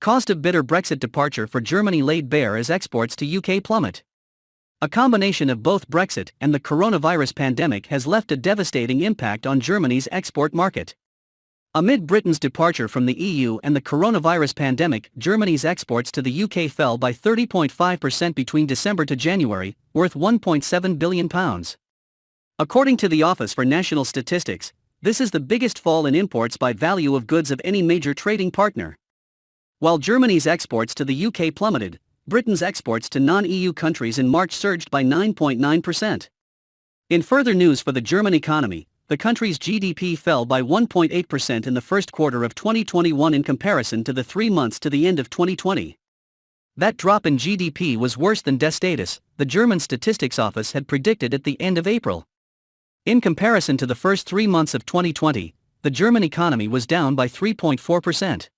cost of bitter Brexit departure for Germany laid bare as exports to UK plummet. A combination of both Brexit and the coronavirus pandemic has left a devastating impact on Germany's export market. Amid Britain's departure from the EU and the coronavirus pandemic, Germany's exports to the UK fell by 30.5% between December to January, worth £1.7 billion. According to the Office for National Statistics, this is the biggest fall in imports by value of goods of any major trading partner. While Germany's exports to the UK plummeted, Britain's exports to non-EU countries in March surged by 9.9%. In further news for the German economy, the country's GDP fell by 1.8% in the first quarter of 2021 in comparison to the 3 months to the end of 2020. That drop in GDP was worse than des status, the German Statistics Office had predicted at the end of April. In comparison to the first 3 months of 2020, the German economy was down by 3.4%.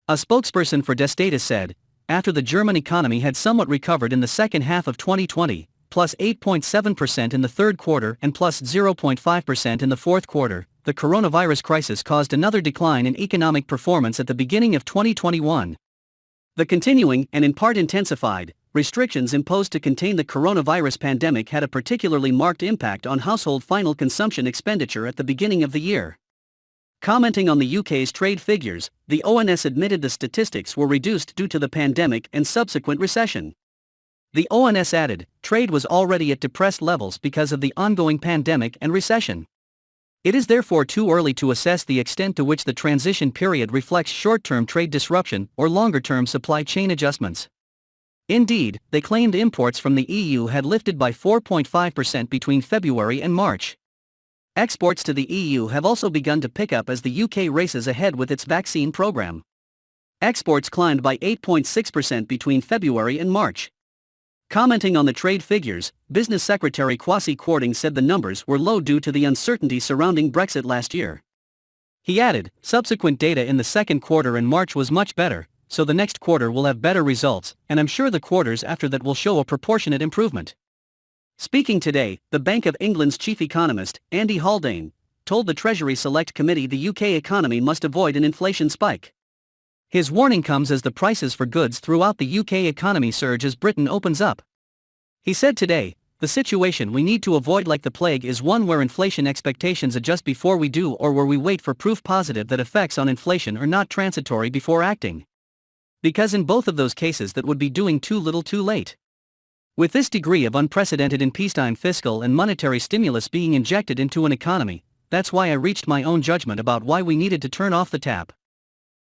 A spokesperson for des status said, after the German economy had somewhat recovered in the second half of 2020, plus 8.7% in the third quarter and plus 0.5% in the fourth quarter, the coronavirus crisis caused another decline in economic performance at the beginning of 2021. The continuing, and in part intensified, restrictions imposed to contain the coronavirus pandemic had a particularly marked impact on household final consumption expenditure at the beginning of the year. Commenting on the UK's trade figures, the ONS admitted the statistics were reduced due to the pandemic and subsequent recession. The ONS added, trade was already at depressed levels because of the ongoing pandemic and recession. It is therefore too early to assess the extent to which the transition period reflects short-term trade disruption or longer-term supply chain adjustments. Indeed, they claimed imports from the EU had lifted by 4.5% between February and March. Exports to the EU have also begun to pick up as the UK races ahead with its vaccine program. Exports climbed by 8.6% between February and March. Commenting on the trade figures, Business Secretary Kwasi Kwarteng said the numbers were low due to the uncertainty surrounding Brexit last year. He added, subsequent data in the second quarter and March was much better, so the next quarter will have better results, and I'm sure the quarters after that will show a proportionate improvement. Speaking today, the Bank of England's chief economist, Andy Haldane, told the Treasury Select Committee the UK economy must avoid an inflation spike. His warning comes as the prices for goods throughout the UK economy surge as Britain opens up. He said today, the situation we need to avoid like the plague is one where inflation expectations adjust before we do or where we wait for proof positive that effects on inflation are not transitory before acting. Because in both of those cases that would be doing too little too late. With this degree of unprecedented in peacetime fiscal and monetary stimulus being injected into an economy, that's why I reached my own judgment about why we needed to turn off the tap.